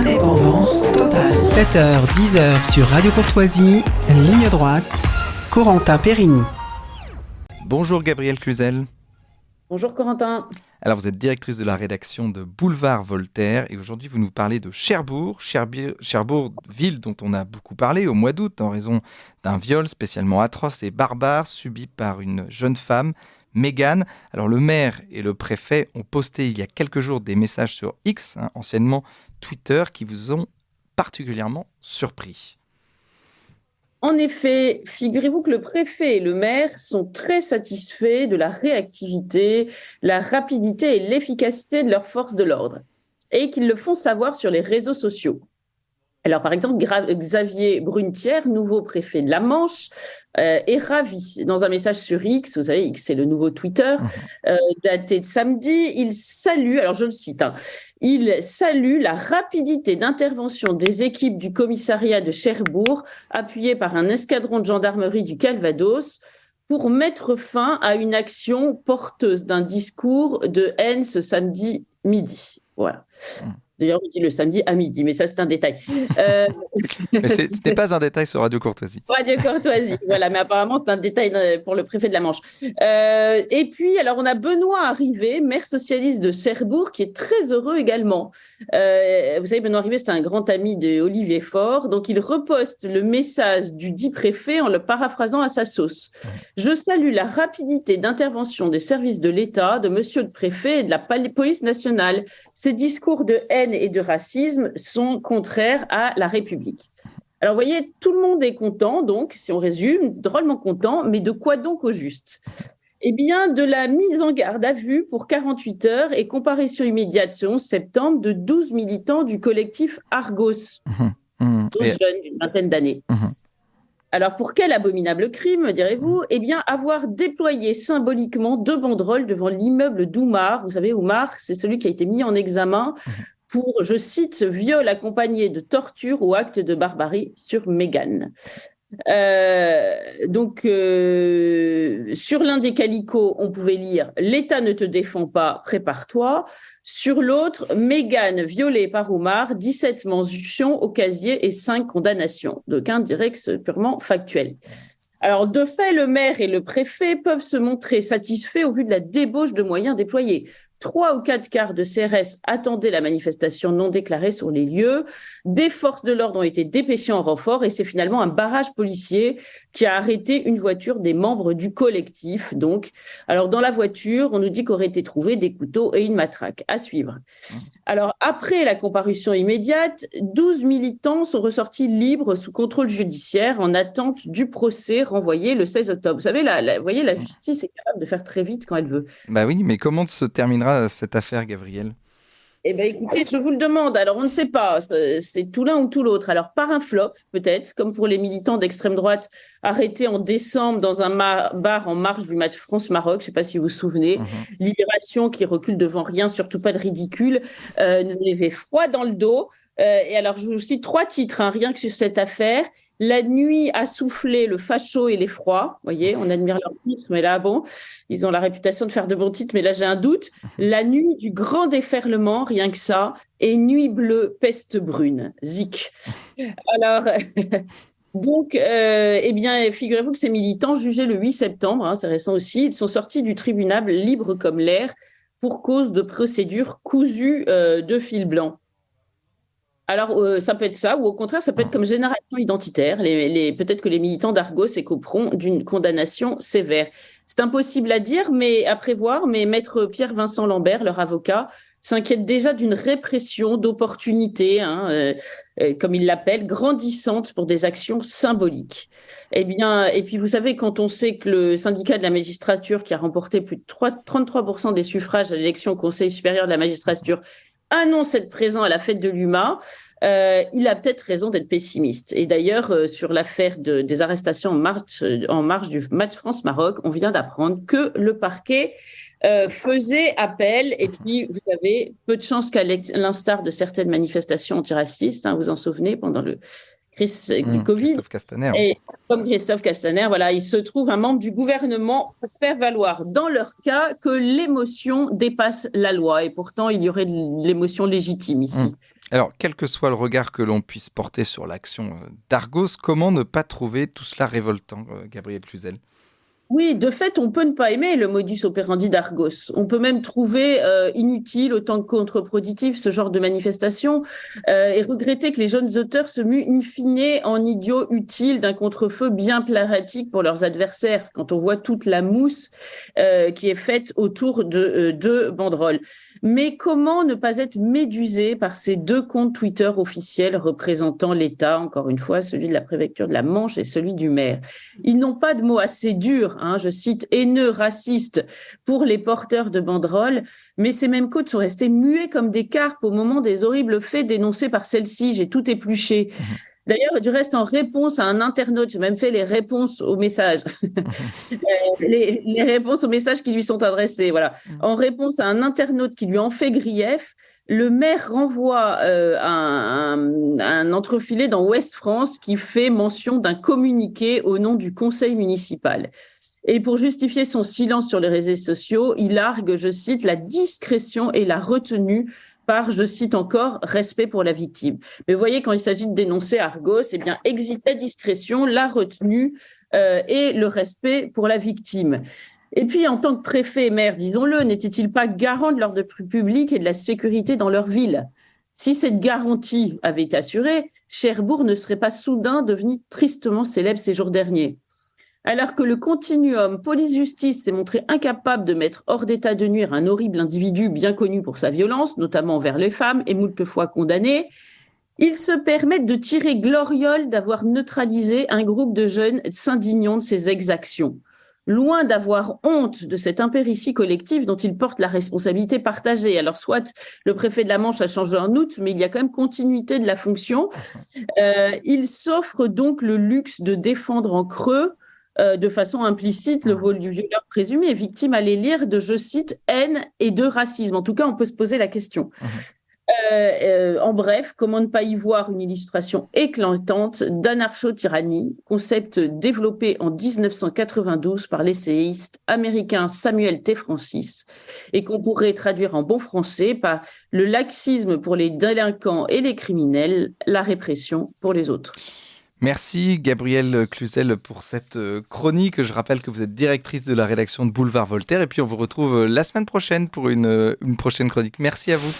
Indépendance totale. 7h, 10h sur Radio Courtoisie, ligne droite, Corentin Périni. Bonjour Gabrielle Cluzel. Bonjour Corentin. Alors vous êtes directrice de la rédaction de Boulevard Voltaire et aujourd'hui vous nous parlez de Cherbourg, ville dont on a beaucoup parlé au mois d'août en raison d'un viol spécialement atroce et barbare subi par une jeune femme, Mégane. Alors le maire et le préfet ont posté il y a quelques jours des messages sur X, anciennement Twitter, qui vous ont particulièrement surpris. En effet, figurez-vous que le préfet et le maire sont très satisfaits de la réactivité, la rapidité et l'efficacité de leurs forces de l'ordre et qu'ils le font savoir sur les réseaux sociaux. Alors, par exemple, Xavier Brunetière, nouveau préfet de la Manche, est ravi. Dans un message sur X, vous savez, X c'est le nouveau Twitter, daté de samedi, il salue, alors je le cite, il salue la rapidité d'intervention des équipes du commissariat de Cherbourg, appuyées par un escadron de gendarmerie du Calvados, pour mettre fin à une action porteuse d'un discours de haine ce samedi midi. Voilà. D'ailleurs, on dit le samedi à midi, mais ça, c'est un détail. Mais ce n'est pas un détail sur Radio Courtoisie. Radio Courtoisie, voilà, mais apparemment, c'est un détail pour le préfet de la Manche. Et puis, alors, on a Benoît Arrivé, maire socialiste de Cherbourg, qui est très heureux également. Vous savez, Benoît Arrivé, c'est un grand ami d'Olivier Faure, donc il reposte le message du dit préfet en le paraphrasant à sa sauce. Je salue la rapidité d'intervention des services de l'État, de monsieur le préfet et de la police nationale. Ces discours de haine et de racisme sont contraires à la République. Alors, vous voyez, tout le monde est content, donc, si on résume, drôlement content, mais de quoi donc au juste ? Eh bien, de la mise en garde à vue pour 48 heures et comparution immédiate ce 11 septembre de 12 militants du collectif Argos, 12 jeunes d'une vingtaine d'années. Alors, pour quel abominable crime, me direz-vous ? Eh bien, avoir déployé symboliquement 2 banderoles devant l'immeuble d'Oumar. Vous savez, Oumar, c'est celui qui a été mis en examen pour, je cite, viol accompagné de torture ou acte de barbarie sur Mégane. Sur l'un des calicots, on pouvait lire « L'État ne te défend pas, prépare-toi ». Sur l'autre, Mégane violée par Oumar, 17 mentions au casier et 5 condamnations. D'aucuns diraient que c'est purement factuel. Alors, de fait, le maire et le préfet peuvent se montrer satisfaits au vu de la débauche de moyens déployés. 3 ou 4 quarts de CRS attendaient la manifestation non déclarée sur les lieux. Des forces de l'ordre ont été dépêchées en renfort et c'est finalement un barrage policier qui a arrêté une voiture des membres du collectif. Donc, alors dans la voiture, on nous dit qu'auraient été trouvés des couteaux et une matraque. À suivre. Alors, après la comparution immédiate, 12 militants sont ressortis libres sous contrôle judiciaire en attente du procès renvoyé le 16 octobre. Vous savez, vous voyez, la justice est capable de faire très vite quand elle veut. Bah oui, mais comment se terminera cette affaire, Gabrielle ? Eh bien, écoutez, je vous le demande. Alors, on ne sait pas. C'est tout l'un ou tout l'autre. Alors, par un flop, peut-être, comme pour les militants d'extrême droite arrêtés en décembre dans un bar en marge du match France-Maroc. Je ne sais pas si vous vous souvenez. Libération qui recule devant rien, surtout pas de ridicule. Nous avait froid dans le dos. Et alors, je vous cite 3 titres, rien que sur cette affaire. La nuit a soufflé le facho et l'effroi. Vous voyez, on admire leurs titres, mais là, bon, ils ont la réputation de faire de bons titres, mais là, j'ai un doute. La nuit du grand déferlement, rien que ça. Et Nuit bleue, peste brune. Zik. Alors, donc, eh bien, figurez-vous que ces militants, jugés le 8 septembre, c'est récent aussi, ils sont sortis du tribunal libres comme l'air pour cause de procédures cousues de fil blanc. Alors, ça peut être ça, ou au contraire, ça peut être comme génération identitaire. Peut-être que les militants d'Argos écoperont d'une condamnation sévère. C'est impossible à dire, mais à prévoir. Mais maître Pierre-Vincent Lambert, leur avocat, s'inquiète déjà d'une répression d'opportunités, comme il l'appelle, grandissante pour des actions symboliques. Eh bien, et puis vous savez, quand on sait que le syndicat de la magistrature, qui a remporté plus de 33% des suffrages à l'élection au Conseil supérieur de la magistrature, annonce être présent à la fête de l'UMA, il a peut-être raison d'être pessimiste. Et d'ailleurs, sur l'affaire des arrestations en marge du match France-Maroc, on vient d'apprendre que le parquet faisait appel. Et puis, vous avez peu de chances qu'à l'instar de certaines manifestations antiracistes, vous en souvenez, pendant crise du Covid. Christophe Castaner. Et comme Christophe Castaner, voilà, il se trouve un membre du gouvernement pour faire valoir, dans leur cas, que l'émotion dépasse la loi. Et pourtant, il y aurait de l'émotion légitime ici. Alors, quel que soit le regard que l'on puisse porter sur l'action d'Argos, comment ne pas trouver tout cela révoltant, Gabriel Cluzel ? Oui, de fait, on peut ne pas aimer le modus operandi d'Argos. On peut même trouver inutile autant que contre-productif ce genre de manifestation et regretter que les jeunes auteurs se muent in fine en idiots utiles d'un contre-feu bien pratique pour leurs adversaires, quand on voit toute la mousse qui est faite autour de deux banderoles. Mais comment ne pas être médusé par ces deux comptes Twitter officiels représentant l'État, encore une fois, celui de la préfecture de la Manche et celui du maire. Ils n'ont pas de mots assez durs, je cite, haineux, racistes pour les porteurs de banderoles, mais ces mêmes comptes sont restés muets comme des carpes au moment des horribles faits dénoncés par celle-ci. J'ai tout épluché. D'ailleurs, du reste, en réponse à un internaute, j'ai même fait les réponses aux messages, les réponses aux messages qui lui sont adressés. Voilà. En réponse à un internaute qui lui en fait grief, le maire renvoie un entrefilé dans Ouest France qui fait mention d'un communiqué au nom du conseil municipal. Et pour justifier son silence sur les réseaux sociaux, il argue, je cite, la discrétion et la retenue par, je cite encore, respect pour la victime. Mais vous voyez, quand il s'agit de dénoncer Argos, eh bien, existe la discrétion, la retenue et le respect pour la victime. Et puis, en tant que préfet et maire, disons-le, n'était-il pas garant de l'ordre public et de la sécurité dans leur ville ? Si cette garantie avait été assurée, Cherbourg ne serait pas soudain devenu tristement célèbre ces jours derniers. Alors que le continuum police-justice s'est montré incapable de mettre hors d'état de nuire un horrible individu bien connu pour sa violence, notamment envers les femmes, et moult fois condamné, ils se permettent de tirer gloriole d'avoir neutralisé un groupe de jeunes s'indignant de ces exactions. Loin d'avoir honte de cette impéritie collective dont ils portent la responsabilité partagée. Alors soit le préfet de la Manche a changé en août, mais il y a quand même continuité de la fonction. Il s'offre donc le luxe de défendre en creux de façon implicite le violeur présumé, victime à l'élire de, je cite, haine et de racisme. En tout cas, on peut se poser la question. En bref, comment ne pas y voir une illustration éclatante d'anarcho-tyrannie, concept développé en 1992 par l'essayiste américain Samuel T. Francis et qu'on pourrait traduire en bon français par le laxisme pour les délinquants et les criminels, la répression pour les autres. Merci Gabriel Cluzel pour cette chronique. Je rappelle que vous êtes directrice de la rédaction de Boulevard Voltaire et puis on vous retrouve la semaine prochaine pour une prochaine chronique. Merci à vous.